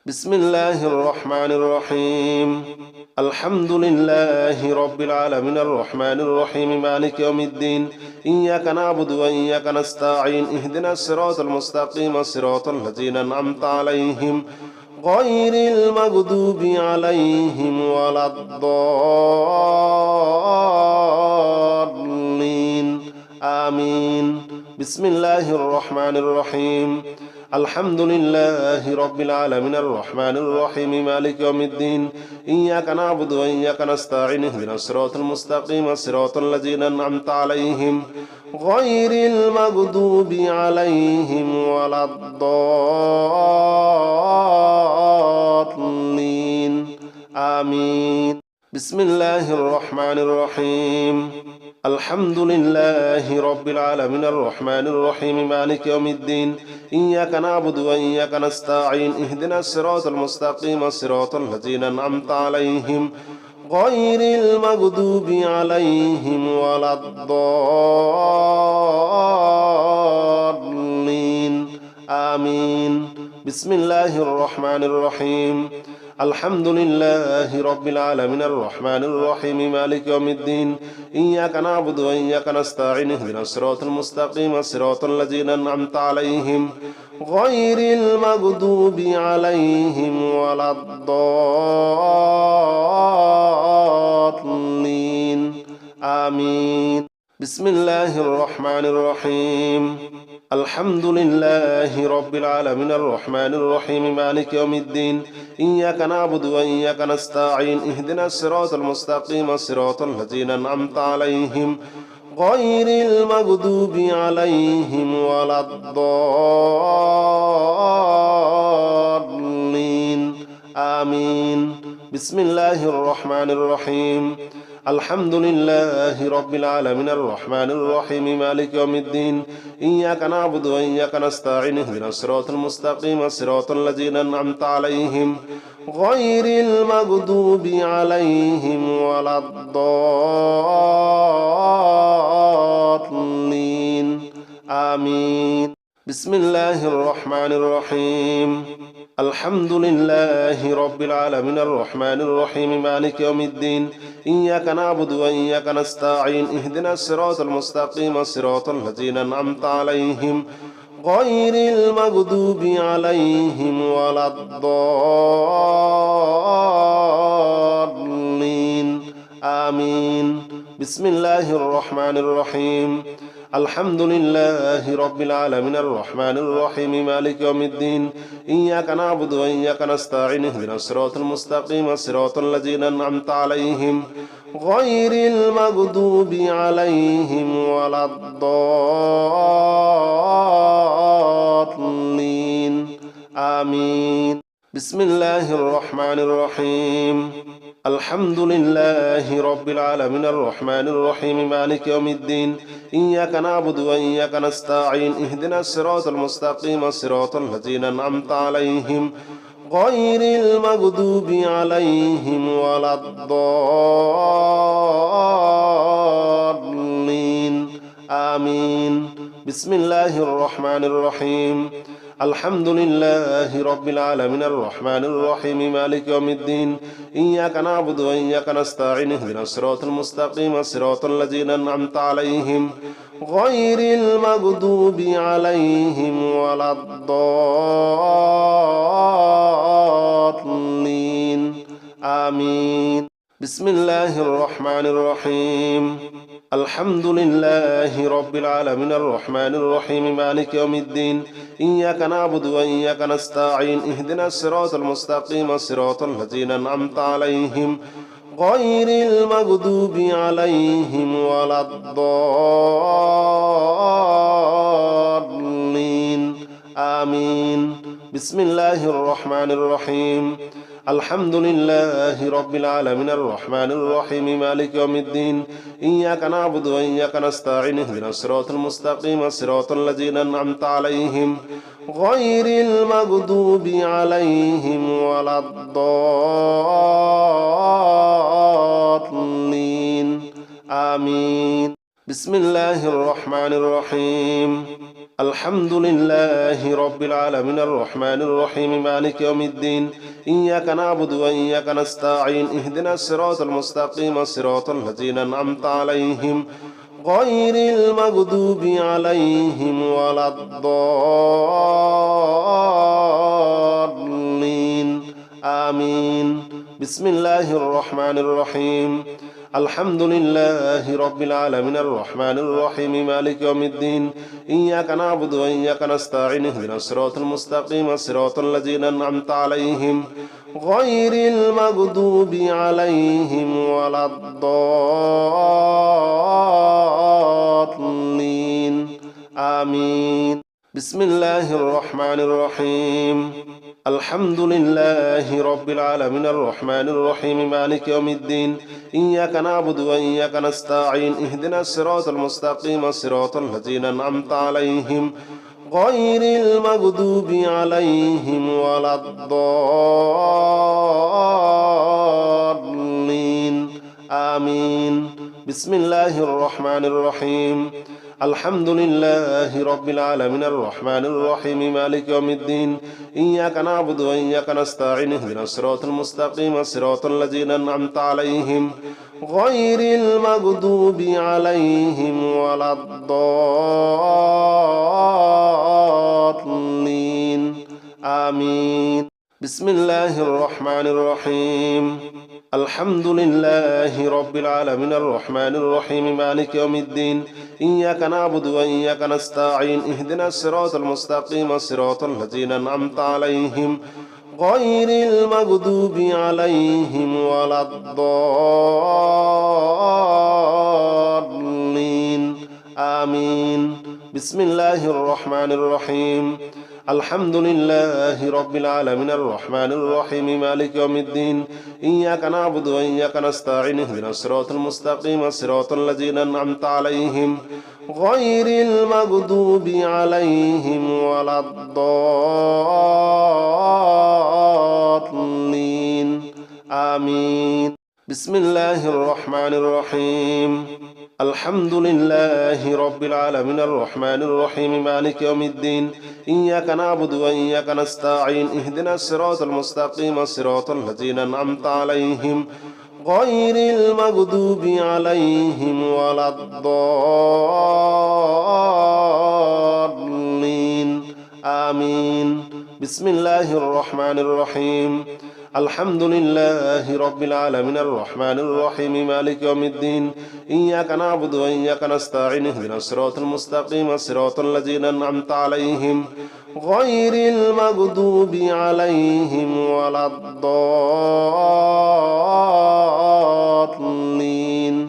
بسم الله الرحمن الرحيم الحمد لله رب العالمين الرحمن الرحيم مالك يوم الدين إياك نعبد وإياك نستعين اهدنا الصراط المستقيم صراط الذين أنعمت عليهم غير المغضوب عليهم ولا الضالين آمين بسم الله الرحمن الرحيم الحمد لله رب العالمين الرحمن الرحيم مالك يوم الدين إياك نعبد وإياك نستعين اهدنا الصراط المستقيم صراط الذين أنعمت عليهم غير المغضوب عليهم ولا الضالين آمين بسم الله الرحمن الرحيم الحمد لله رب العالمين الرحمن الرحيم مالك يوم الدين إياك نعبد وإياك نستعين اهدنا الصراط المستقيم صراط الذين أنعمت عليهم غير المغضوب عليهم ولا الضالين آمين بسم الله الرحمن الرحيم الحمد لله رب العالمين الرحمن الرحيم مالك يوم الدين إياك نعبد وإياك نستعين اهدنا الصراط المستقيم صراط الذين أنعمت عليهم غير المغضوب عليهم ولا الضالين آمين بسم الله الرحمن الرحيم الحمد لله رب العالمين الرحمن الرحيم مالك يوم الدين إياك نعبد وإياك نستعين اهدنا الصراط المستقيم صراط الذين أنعمت عليهم غير المغضوب عليهم ولا الضالين آمين بسم الله الرحمن الرحيم الحمد لله رب العالمين الرحمن الرحيم مالك يوم الدين إياك نعبد وإياك نستعين اهدنا الصراط المستقيم صراط الذين أنعمت عليهم غير المغضوب عليهم ولا الضالين آمين بسم الله الرحمن الرحيم الحمد لله رب العالمين الرحمن الرحيم مالك يوم الدين إياك نعبد وإياك نستعين اهدنا الصراط المستقيم صراط الذين أنعمت عليهم غير المغضوب عليهم ولا الضالين آمين بسم الله الرحمن الرحيم الحمد لله رب العالمين الرحمن الرحيم مالك يوم الدين إياك نعبد وإياك نستعين اهدنا الصراط المستقيم صراط الذين أنعمت عليهم غير المغضوب عليهم ولا الضالين آمين بسم الله الرحمن الرحيم الحمد لله رب العالمين الرحمن الرحيم مالك يوم الدين إياك نعبد وإياك نستعين اهدنا الصراط المستقيم صراط الذين أنعمت عليهم غير المغضوب عليهم ولا الضالين آمين بسم الله الرحمن الرحيم الحمد لله رب العالمين الرحمن الرحيم مالك يوم الدين إياك نعبد وإياك نستعين اهدنا الصراط المستقيم صراط الذين أنعمت عليهم غير المغضوب عليهم ولا الضالين آمين بسم الله الرحمن الرحيم الحمد لله رب العالمين الرحمن الرحيم مالك يوم الدين إياك نعبد وإياك نستعين اهدنا الصراط المستقيم صراط الذين أنعمت عليهم غير المغضوب عليهم ولا الضالين آمين بسم الله الرحمن الرحيم الحمد لله رب العالمين الرحمن الرحيم مالك يوم الدين إياك نعبد وإياك نستعين اهدنا الصراط المستقيم صراط الذين أنعمت عليهم غير المغضوب عليهم ولا الضالين آمين بسم الله الرحمن الرحيم الحمد لله رب العالمين الرحمن الرحيم مالك يوم الدين إياك نعبد وإياك نستعين اهدنا الصراط المستقيم صراط الذين أنعمت عليهم غير المغضوب عليهم ولا الضالين آمين بسم الله الرحمن الرحيم الحمد لله رب العالمين الرحمن الرحيم مالك يوم الدين إياك نعبد وإياك نستعين اهدنا الصراط المستقيم صراط الذين أنعمت عليهم غير المغضوب عليهم ولا الضالين آمين بسم الله الرحمن الرحيم الحمد لله رب العالمين الرحمن الرحيم مالك يوم الدين إياك نعبد وإياك نستعين اهدنا الصراط المستقيم صراط الذين أنعمت عليهم غير المغضوب عليهم ولا الضالين آمين بسم الله الرحمن الرحيم الحمد لله رب العالمين الرحمن الرحيم مالك يوم الدين إياك نعبد وإياك نستعين اهدنا الصراط المستقيم صراط الذين أنعمت عليهم غير المغضوب عليهم ولا الضالين آمين بسم الله الرحمن الرحيم الحمد لله رب العالمين الرحمن الرحيم مالك يوم الدين إياك نعبد وإياك نستعين اهدنا الصراط المستقيم صراط الذين أنعمت عليهم غير المغضوب عليهم ولا الضالين آمين بسم الله الرحمن الرحيم الحمد لله رب العالمين الرحمن الرحيم مالك يوم الدين إياك نعبد وإياك نستعين اهدنا الصراط المستقيم صراط الذين أنعمت عليهم غير المغضوب عليهم ولا الضالين آمين بسم الله الرحمن الرحيم الحمد لله رب العالمين الرحمن الرحيم مالك يوم الدين إياك نعبد وإياك نستعين اهدنا الصراط المستقيم صراط الذين أنعمت عليهم غير المغضوب عليهم ولا الضالين آمين بسم الله الرحمن الرحيم الحمد لله رب العالمين الرحمن الرحيم مالك يوم الدين إياك نعبد وإياك نستعين اهدنا الصراط المستقيم صراط الذين أنعمت عليهم غير المغضوب عليهم ولا الضالين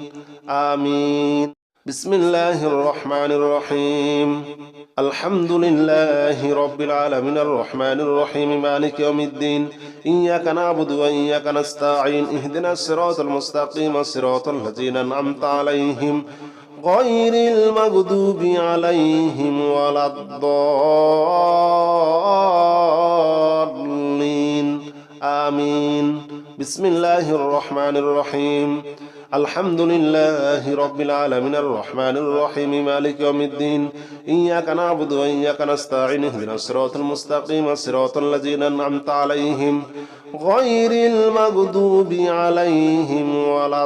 آمين بسم الله الرحمن الرحيم الحمد لله رب العالمين الرحمن الرحيم مالك يوم الدين إياك نعبد وإياك نستعين اهدنا الصراط المستقيم صراط الذين أنعمت عليهم غير المغضوب عليهم ولا الضالين آمين بسم الله الرحمن الرحيم الحمد لله رب العالمين الرحمن الرحيم مالك يوم الدين إياك نعبد وإياك نستعين اهدنا الصراط المستقيم صراط الذين أنعمت عليهم غير المغضوب عليهم ولا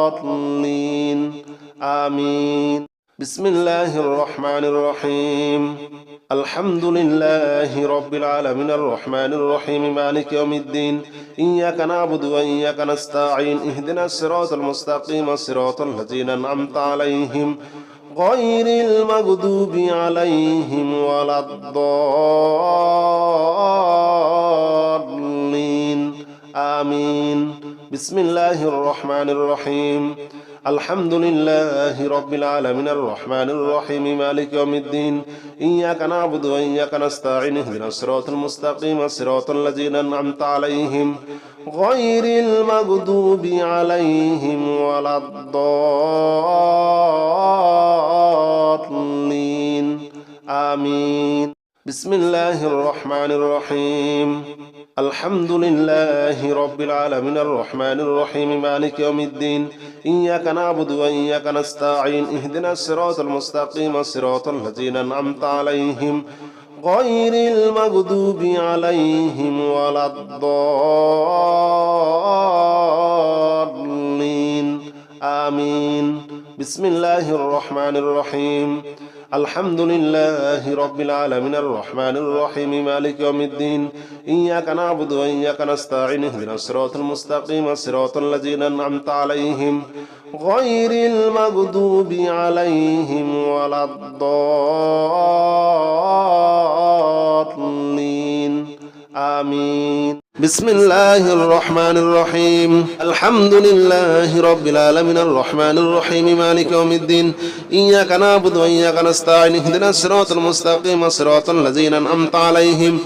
الضالين آمين بسم الله الرحمن الرحيم الحمد لله رب العالمين الرحمن الرحيم مالك يوم الدين إياك نعبد وإياك نستعين اهدنا الصراط المستقيم صراط الذين أنعمت عليهم غير المغضوب عليهم ولا الضالين آمين بسم الله الرحمن الرحيم الحمد لله رب العالمين الرحمن الرحيم مالك يوم الدين إياك نعبد وإياك نستعين اهدنا الصراط المستقيم صراط الذين أنعمت عليهم غير المغضوب عليهم ولا الضالين آمين بسم الله الرحمن الرحيم الحمد لله رب العالمين الرحمن الرحيم مالك يوم الدين إياك نعبد وإياك نستعين اهدنا الصراط المستقيم صراط الذين أنعمت عليهم غير المغضوب عليهم ولا الضالين آمين بسم الله الرحمن الرحيم الحمد لله رب العالمين الرحمن الرحيم مالك يوم الدين إياك نعبد وإياك نستعين اهدنا الصراط المستقيم صراط الذين أنعمت عليهم غير المغضوب عليهم ولا الضالين آمين بسم الله الرحمن الرحيم الحمد لله رب العالمين الرحمن الرحيم مالك يوم الدين إياك نعبد وإياك نستعين اهدنا الصراط المستقيم صراط الذين أنعمت عليهم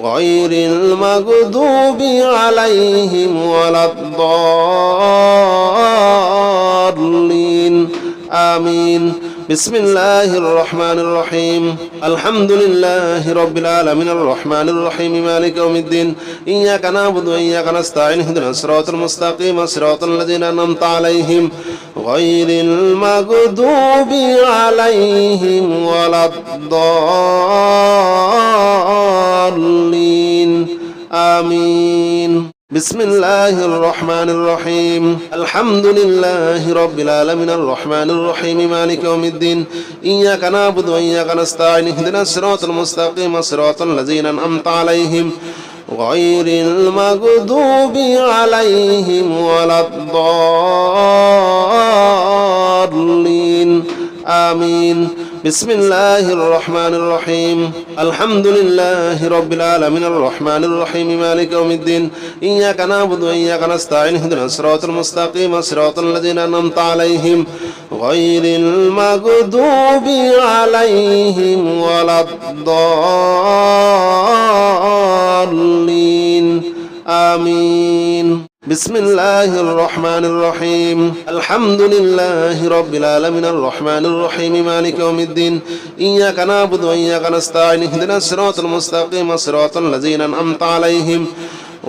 غير المغضوب عليهم ولا الضالين آمين بسم الله الرحمن الرحيم الحمد لله رب العالمين الرحمن الرحيم مالك يوم الدين إياك نعبد وإياك نستعين اهدنا الصراط المستقيم صراط الذين أنعمت عليهم غير المغضوب عليهم ولا الضالين آمين بسم الله الرحمن الرحيم الحمد لله رب العالمين الرحمن الرحيم مالك يوم الدين إياك نعبد وإياك نستعين اهدنا الصراط المستقيم صراط الذين أنعمت عليهم غير المغضوب عليهم ولا الضالين آمين بسم الله الرحمن الرحيم الحمد لله رب العالمين الرحمن الرحيم مالك يوم الدين إياك نعبد وإياك نستعين اهدنا الصراط المستقيم صراط الذين أنعمت عليهم غير المغضوب عليهم ولا الضالين آمين بسم الله الرحمن الرحيم الحمد لله رب العالمين الرحمن الرحيم مالك يوم الدين إياك نعبد وإياك نستعين اهدنا الصراط المستقيم صراط الذين أنعمت عليهم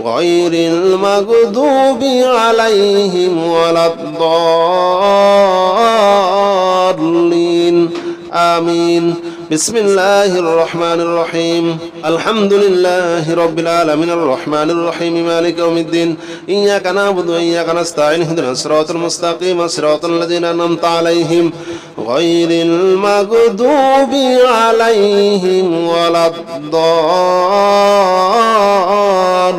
غير المغضوب عليهم ولا الضالين آمين بسم الله الرحمن الرحيم الحمد لله رب العالمين الرحمن الرحيم مالك يوم الدين إياك نعبد وإياك نستعين اهدنا الصراط المستقيم صراط الذين أنعمت عليهم غير المغضوب عليهم ولا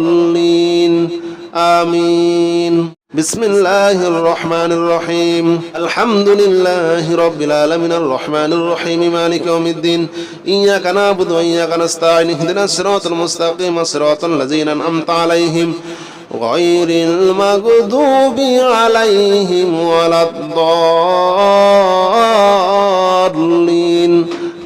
الضالين آمين بسم الله الرحمن الرحيم الحمد لله رب العالمين الرحمن الرحيم مالك يوم الدين إياك نعبد وإياك نستعين اهدنا الصراط المستقيم صراط الذين أنعمت عليهم غير المغضوب عليهم ولا الضالين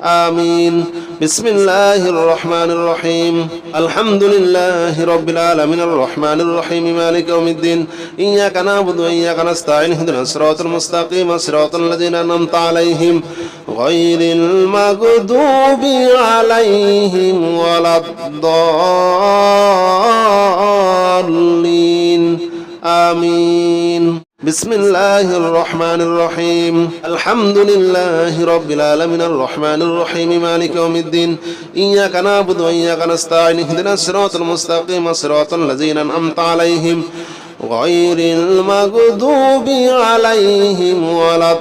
آمين بسم الله الرحمن الرحيم الحمد لله رب العالمين الرحمن الرحيم مالك يوم الدين إياك نعبد وإياك نستعين اهدنا الصراط المستقيم صراط الذين أنعمت عليهم غير المغضوب عليهم ولا الضالين آمين بسم الله الرحمن الرحيم الحمد لله رب العالمين الرحمن الرحيم مالك يوم الدين إياك نعبد وإياك نستعين اهدنا الصراط المستقيم صراط الذين أنعمت عليهم غير المغضوب عليهم ولا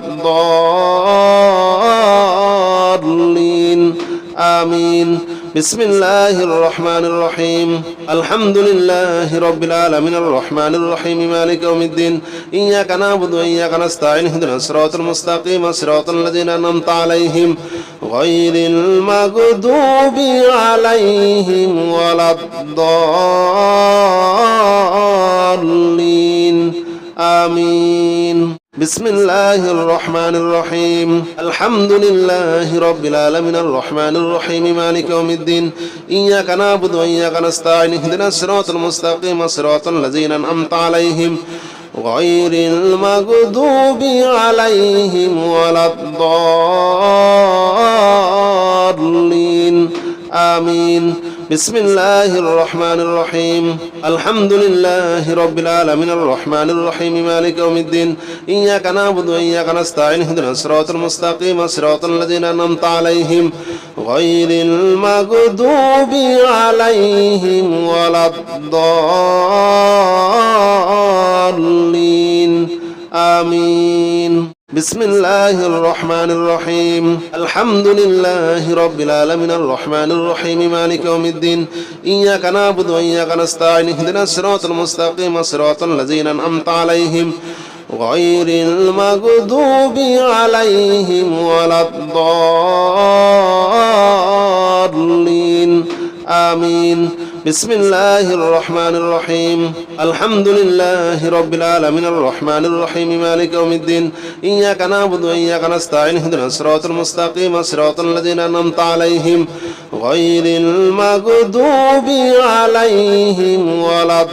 الضالين آمين بسم الله الرحمن الرحيم الحمد لله رب العالمين الرحمن الرحيم مالك يوم الدين إياك نعبد وإياك نستعين اهدنا الصراط المستقيم صراط الذين أنعمت عليهم غير المغضوب عليهم ولا الضالين آمين بسم الله الرحمن الرحيم الحمد لله رب العالمين الرحمن الرحيم مالك يوم الدين إياك نعبد وإياك نستعين اهدنا الصراط المستقيم صراط الذين أنعمت عليهم غير المغضوب عليهم ولا الضالين آمين بسم الله الرحمن الرحيم الحمد لله رب العالمين الرحمن الرحيم مالك يوم الدين إياك نعبد وإياك نستعين اهدنا الصراط المستقيم صراط الذين أنعمت عليهم غير المغضوب عليهم ولا الضالين آمين بسم الله الرحمن الرحيم الحمد لله رب العالمين الرحمن الرحيم مالك يوم الدين إياك نعبد وإياك نستعين اهدنا الصراط المستقيم صراط الذين أنعمت عليهم غير المغضوب عليهم ولا الضالين آمين بسم الله الرحمن الرحيم الحمد لله رب العالمين الرحمن الرحيم مالك يوم الدين إياك نعبد وإياك نستعين اهدنا الصراط المستقيم صراط الذين أنعمت عليهم غير المغضوب عليهم ولا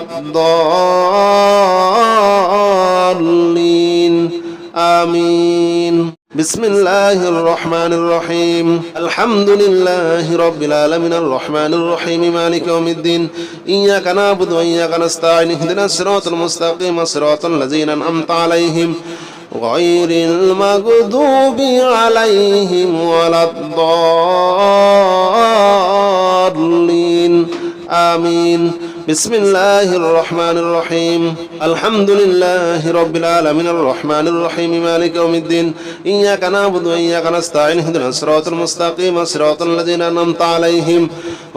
الضالين آمين بسم الله الرحمن الرحيم الحمد لله رب العالمين الرحمن الرحيم مالك يوم الدين إياك نعبد وإياك نستعين اهدنا الصراط المستقيم صراط الذين أنعمت عليهم غير المغضوب عليهم ولا الضالين آمين بسم الله الرحمن الرحيم الحمد لله رب العالمين الرحمن الرحيم مالك يوم الدين إياك نعبد وإياك نستعين اهدنا الصراط المستقيم صراط الذين أنعمت عليهم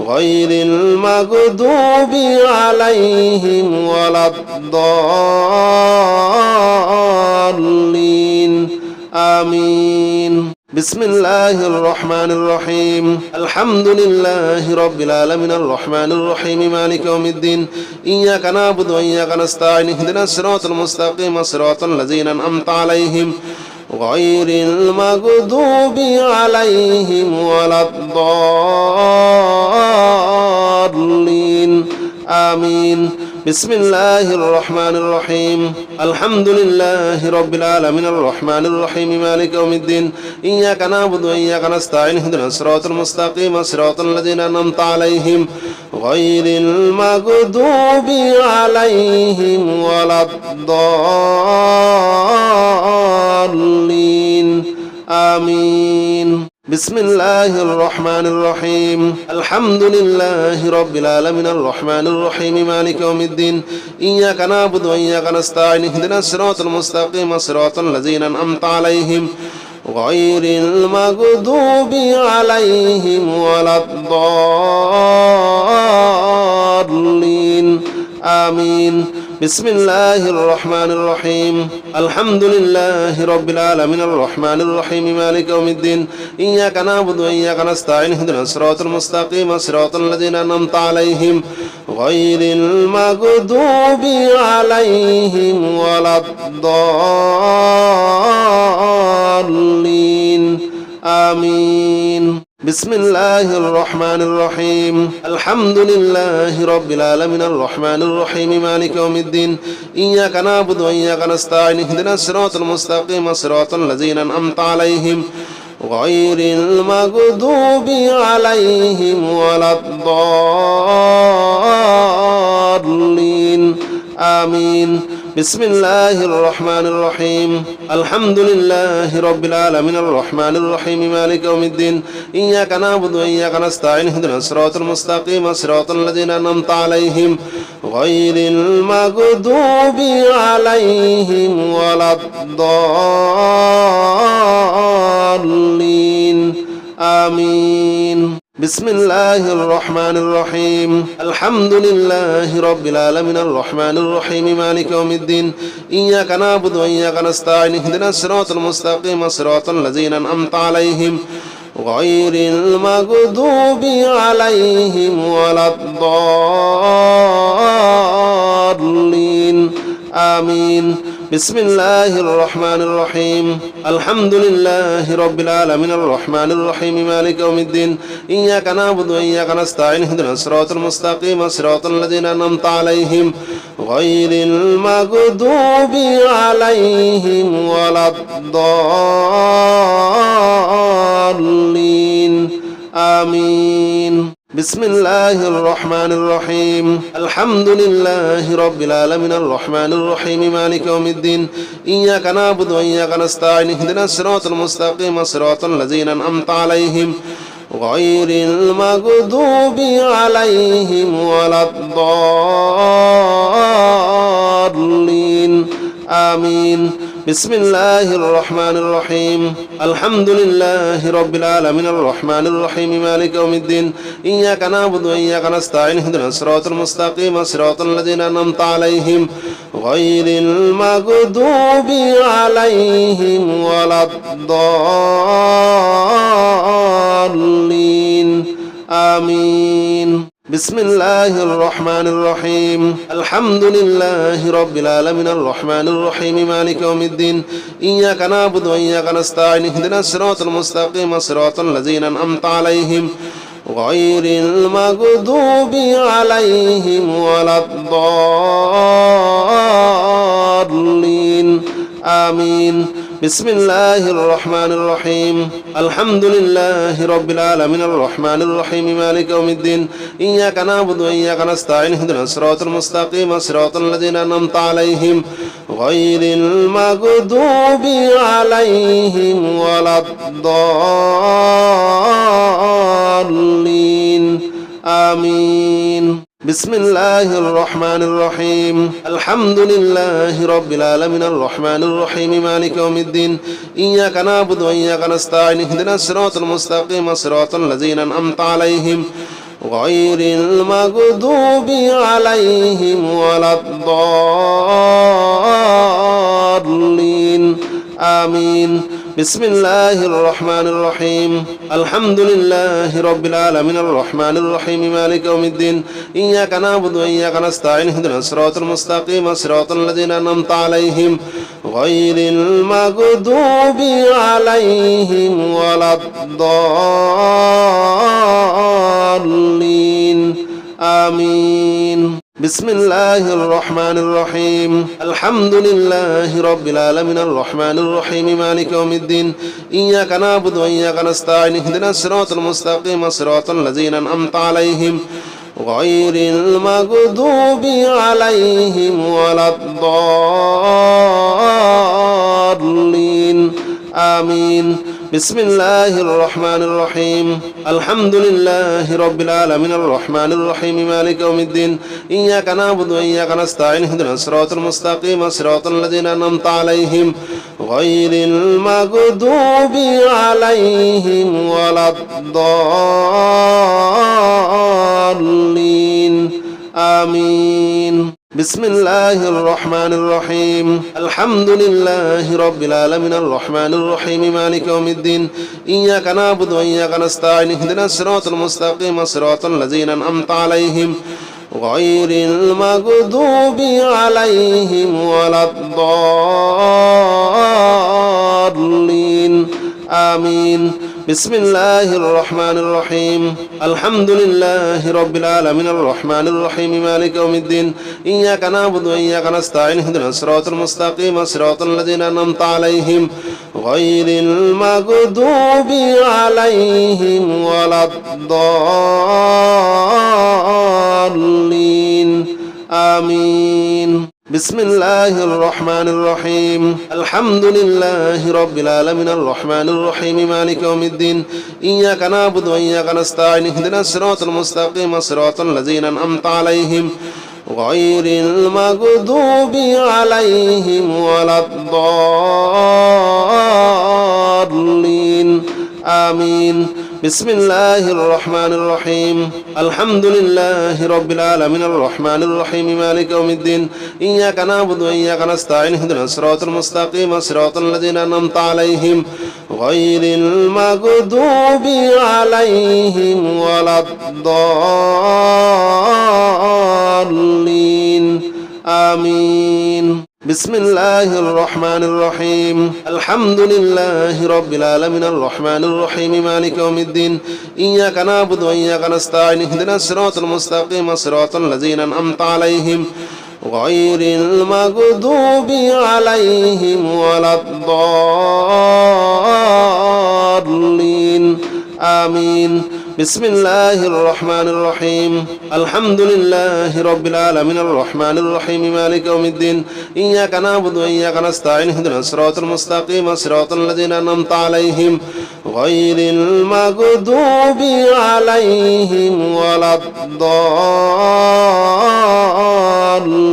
غير المغضوب عليهم ولا الضالين آمين بسم الله الرحمن الرحيم الحمد لله رب العالمين الرحمن الرحيم مالك يوم الدين إياك نعبد وإياك نستعين اهدنا الصراط المستقيم صراط الذين أنعمت عليهم غير المغضوب عليهم ولا الضالين آمين بسم الله الرحمن الرحيم الحمد لله رب العالمين الرحمن الرحيم مالك يوم الدين إياك نعبد وإياك نستعين اهدنا الصراط المستقيم صراط الذين أنعمت عليهم غير المغضوب عليهم ولا الضالين آمين بسم الله الرحمن الرحيم الحمد لله رب العالمين الرحمن الرحيم مالك يوم الدين إياك نعبد وإياك نستعين اهدنا الصراط المستقيم صراط الذين أنعمت عليهم غير المغضوب عليهم ولا الضالين آمين بسم الله الرحمن الرحيم الحمد لله رب العالمين الرحمن الرحيم مالك يوم الدين إياك نعبد وإياك نستعين اهدنا الصراط المستقيم صراط الذين أنعمت عليهم غير المغضوب عليهم ولا الضالين آمين بسم الله الرحمن الرحيم الحمد لله رب العالمين الرحمن الرحيم مالك يوم الدين إياك نعبد وإياك نستعين اهدنا الصراط المستقيم صراط الذين أنعمت عليهم غير المغضوب عليهم ولا الضالين آمين بسم الله الرحمن الرحيم الحمد لله رب العالمين الرحمن الرحيم مالك يوم الدين إياك نعبد وإياك نستعين اهدنا الصراط المستقيم صراط الذين أنعمت عليهم غير المغضوب عليهم ولا الضالين آمين بسم الله الرحمن الرحيم الحمد لله رب العالمين الرحمن الرحيم مالك يوم الدين إياك نعبد وإياك نستعين اهدنا الصراط المستقيم صراط الذين أنعمت عليهم غير المغضوب عليهم ولا الضالين آمين بسم الله الرحمن الرحيم الحمد لله رب العالمين الرحمن الرحيم مالك يوم الدين إياك نعبد وإياك نستعين اهدنا الصراط المستقيم صراط الذين أنعمت عليهم غير المغضوب عليهم ولا الضالين آمين بسم الله الرحمن الرحيم الحمد لله رب العالمين الرحمن الرحيم مالك يوم الدين إياك نعبد وإياك نستعين اهدنا الصراط المستقيم صراط الذين أنعمت عليهم غير المغضوب عليهم ولا الضالين آمين بسم الله الرحمن الرحيم الحمد لله رب العالمين الرحمن الرحيم مالك يوم الدين إياك نعبد وإياك نستعين اهدنا الصراط المستقيم صراط الذين أنعمت عليهم غير المغضوب عليهم ولا الضالين آمين بسم الله الرحمن الرحيم الحمد لله رب العالمين الرحمن الرحيم مالك يوم الدين إياك نعبد وإياك نستعين اهدنا الصراط المستقيم صراط الذين أنعمت عليهم غير المغضوب عليهم ولا الضالين آمين بسم الله الرحمن الرحيم الحمد لله رب العالمين الرحمن الرحيم مالك يوم الدين إياك نعبد وإياك نستعين اهدنا الصراط المستقيم صراط الذين أنعمت عليهم غير المغضوب عليهم ولا الضالين آمين بسم الله الرحمن الرحيم الحمد لله رب العالمين الرحمن الرحيم مالك يوم الدين إياك نعبد وإياك نستعين اهدنا الصراط المستقيم صراط الذين أنعمت عليهم غير المغضوب عليهم ولا الضالين آمين بسم الله الرحمن الرحيم الحمد لله رب العالمين الرحمن الرحيم مالك يوم الدين إياك نعبد وإياك نستعين اهدنا الصراط المستقيم صراط الذين أنعمت عليهم غير المغضوب عليهم ولا الضالين آمين بسم الله الرحمن الرحيم الحمد لله رب العالمين الرحمن الرحيم مالك يوم الدين إياك نعبد وإياك نستعين اهدنا الصراط المستقيم صراط الذين أنعمت عليهم غير المغضوب عليهم ولا الضالين آمين بسم الله الرحمن الرحيم الحمد لله رب العالمين الرحمن الرحيم مالك يوم الدين إياك نعبد وإياك نستعين اهدنا الصراط المستقيم صراط الذين أنعمت عليهم غير المغضوب عليهم ولا الضالين آمين بسم الله الرحمن الرحيم الحمد لله رب العالمين الرحمن الرحيم مالك يوم الدين إياك نعبد وإياك نستعين اهدنا الصراط المستقيم صراط الذين أنعمت عليهم غير المغضوب عليهم ولا الضالين آمين بسم الله الرحمن الرحيم الحمد لله رب العالمين الرحمن الرحيم مالك يوم الدين إياك نعبد وإياك نستعين اهدنا الصراط المستقيم صراط الذين أنعمت عليهم غير المغضوب عليهم ولا الضالين آمين بسم الله الرحمن الرحيم الحمد لله رب العالمين الرحمن الرحيم مالك يوم الدين إياك نعبد وإياك نستعين اهدنا الصراط المستقيم صراط الذين أنعمت عليهم غير المغضوب عليهم ولا الضالين آمين بسم الله الرحمن الرحيم الحمد لله رب العالمين الرحمن الرحيم مالك يوم الدين إياك نعبد وإياك نستعين اهدنا الصراط المستقيم صراط الذين أنعمت عليهم غير المغضوب عليهم ولا الضالين آمين بسم الله الرحمن الرحيم الحمد لله رب العالمين الرحمن الرحيم مالك يوم الدين إياك نعبد وإياك نستعين اهدنا الصراط المستقيم صراط الذين أنعمت عليهم غير المغضوب عليهم ولا الضالين آمين بسم الله الرحمن الرحيم الحمد لله رب العالمين الرحمن الرحيم مالك يوم الدين إياك نعبد وإياك نستعين اهدنا الصراط المستقيم صراط الذين أنعمت عليهم غير المغضوب عليهم ولا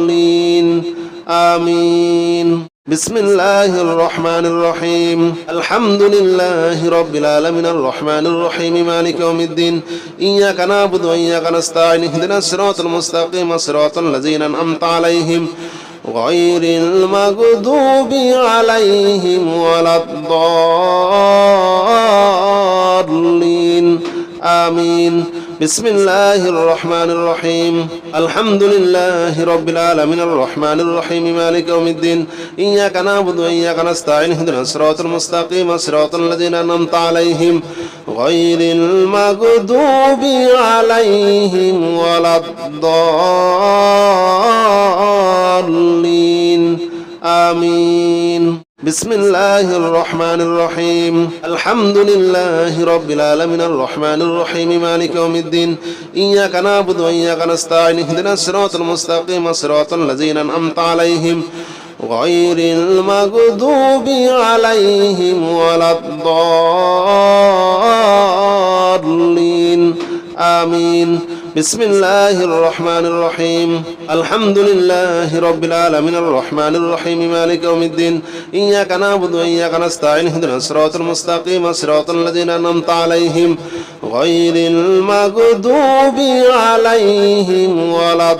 الضالين آمين بسم الله الرحمن الرحيم الحمد لله رب العالمين الرحمن الرحيم مالك يوم الدين إياك نعبد وإياك نستعين اهدنا الصراط المستقيم صراط الذين أنعمت عليهم غير المغضوب عليهم ولا الضالين آمين بسم الله الرحمن الرحيم الحمد لله رب العالمين الرحمن الرحيم مالك يوم الدين إياك نعبد وإياك نستعين اهدنا الصراط المستقيم صراط الذين أنعمت عليهم غير المغضوب عليهم ولا الضالين آمين بسم الله الرحمن الرحيم الحمد لله رب العالمين الرحمن الرحيم مالك يوم الدين إياك نعبد وإياك نستعين اهدنا الصراط المستقيم صراط الذين أنعمت عليهم غير المغضوب عليهم ولا الضالين آمين بسم الله الرحمن الرحيم الحمد لله رب العالمين الرحمن الرحيم مالك يوم الدين إياك نعبد وإياك نستعين اهدنا الصراط المستقيم صراط الذين أنعمت عليهم غير المغضوب عليهم ولا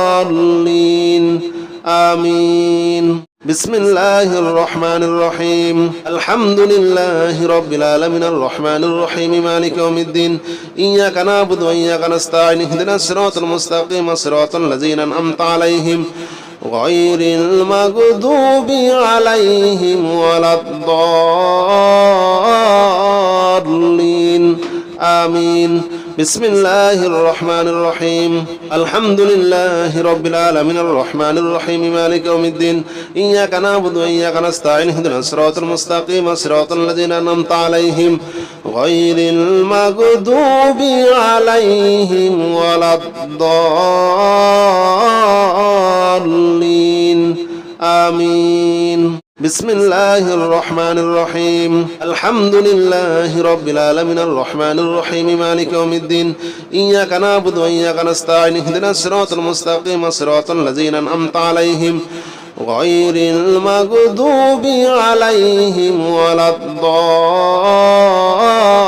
الضالين آمين بسم الله الرحمن الرحيم الحمد لله رب العالمين الرحمن الرحيم مالك يوم الدين إياك نعبد وإياك نستعين اهدنا الصراط المستقيم صراط الذين أنعمت عليهم غير المغضوب عليهم ولا الضالين آمين بسم الله الرحمن الرحيم الحمد لله رب العالمين الرحمن الرحيم مالك يوم الدين إياك نعبد وإياك نستعين اهدنا الصراط المستقيم صراط الذين أنعمت عليهم غير المغضوب عليهم ولا الضالين آمين بسم الله الرحمن الرحيم الحمد لله رب العالمين الرحمن الرحيم مالك يوم الدين إياك نعبد وإياك نستعين اهدنا الصراط المستقيم صراط الذين أنعمت عليهم غير المغضوب عليهم ولا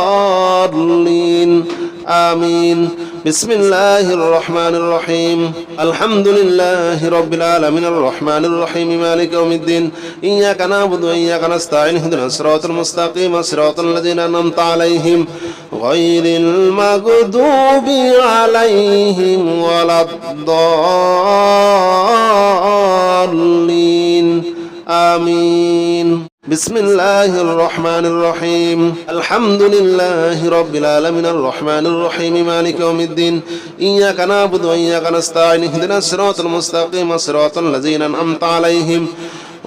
الضالين آمين بسم الله الرحمن الرحيم الحمد لله رب العالمين الرحمن الرحيم مالك يوم الدين إياك نعبد وإياك نستعين اهدنا الصراط المستقيم صراط الذين أنعمت عليهم غير المغضوب عليهم ولا الضالين آمين بسم الله الرحمن الرحيم الحمد لله رب العالمين الرحمن الرحيم مالك يوم الدين إياك نعبد وإياك نستعين اهدنا الصراط المستقيم صراط الذين أنعمت عليهم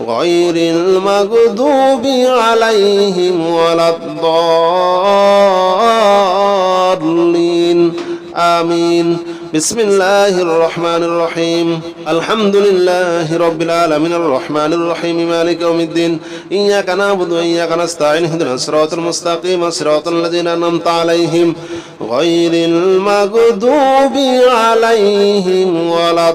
غير المغضوب عليهم ولا الضالين آمين بسم الله الرحمن الرحيم الحمد لله رب العالمين الرحمن الرحيم مالك يوم الدين إياك نعبد وإياك نستعين اهدنا الصراط المستقيم صراط الذين أنعمت عليهم غير المغضوب عليهم ولا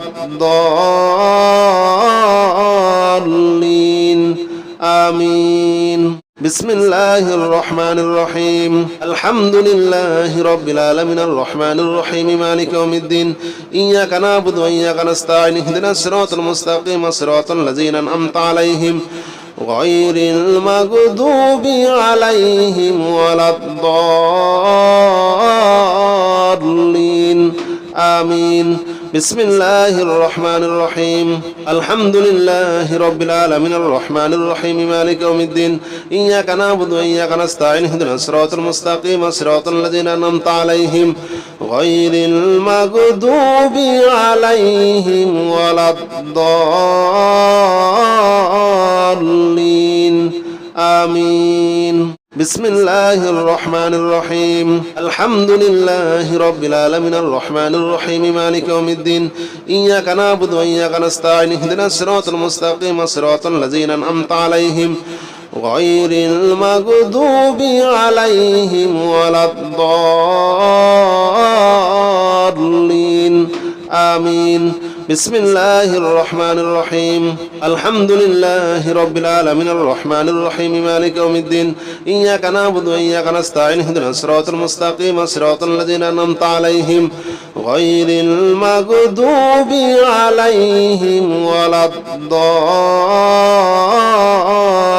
الضالين آمين بسم الله الرحمن الرحيم الحمد لله رب العالمين الرحمن الرحيم مالك يوم الدين إياك نعبد وإياك نستعين اهدنا الصراط المستقيم صراط الذين أنعمت عليهم غير المغضوب عليهم ولا الضالين آمين بسم الله الرحمن الرحيم الحمد لله رب العالمين الرحمن الرحيم مالك يوم الدين إياك نعبد وإياك نستعين اهدنا الصراط المستقيم صراط الذين أنعمت عليهم غير المغضوب عليهم ولا الضالين آمين بسم الله الرحمن الرحيم الحمد لله رب العالمين الرحمن الرحيم مالك يوم الدين إياك نعبد وإياك نستعين اهدنا الصراط المستقيم صراط الذين أنعمت عليهم غير المغضوب عليهم ولا الضالين آمين بسم الله الرحمن الرحيم الحمد لله رب العالمين الرحمن الرحيم مالك يوم الدين إياك نعبد وإياك نستعين اهدنا الصراط المستقيم صراط الذين أنعمت عليهم غير المغضوب عليهم ولا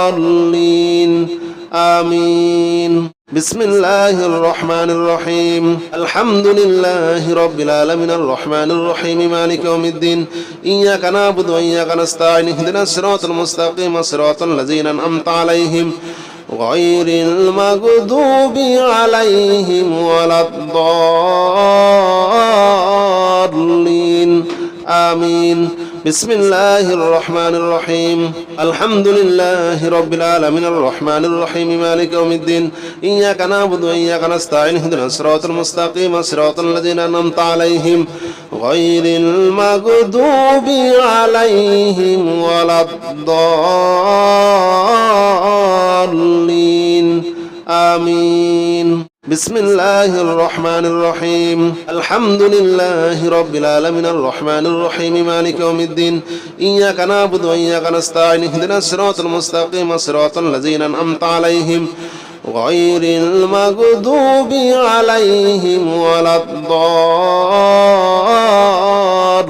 الضالين آمين بسم الله الرحمن الرحيم الحمد لله رب العالمين الرحمن الرحيم مالك يوم الدين إياك نعبد وإياك نستعين اهدنا الصراط المستقيم صراط الذين أنعمت عليهم غير المغضوب عليهم ولا الضالين آمين بسم الله الرحمن الرحيم الحمد لله رب العالمين الرحمن الرحيم مالك يوم الدين إياك نعبد وإياك نستعين اهدنا الصراط المستقيم صراط الذين أنعمت عليهم غير المغضوب عليهم ولا الضالين آمين بسم الله الرحمن الرحيم الحمد لله رب العالمين الرحمن الرحيم مالك يوم الدين إياك نعبد وإياك نستعين اهدنا الصراط المستقيم صراط الذين أنعمت عليهم غير المغضوب عليهم ولا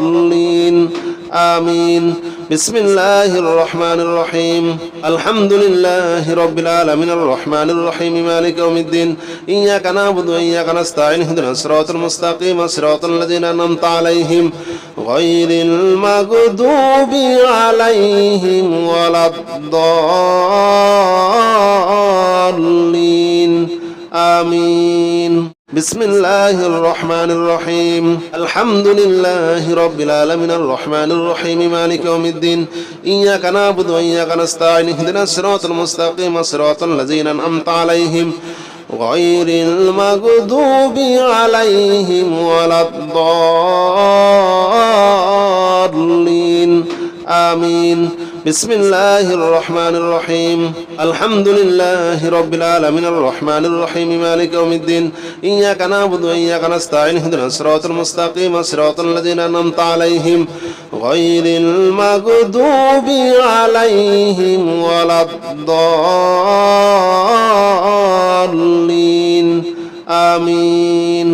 الضالين آمين بسم الله الرحمن الرحيم الحمد لله رب العالمين الرحمن الرحيم مالك يوم الدين إياك نعبد وإياك نستعين اهدنا الصراط المستقيم صراط الذين أنعمت عليهم غير المغضوب عليهم ولا الضالين آمين بسم الله الرحمن الرحيم الحمد لله رب العالمين الرحمن الرحيم مالك يوم الدين إياك نعبد وإياك نستعين اهدنا الصراط المستقيم صراط الذين أنعمت عليهم غير المغضوب عليهم ولا الضالين آمين بسم الله الرحمن الرحيم الحمد لله رب العالمين الرحمن الرحيم مالك يوم الدين إياك نعبد وإياك نستعين اهدنا الصراط المستقيم صراط الذين أنعمت عليهم غير المغضوب عليهم ولا الضالين آمين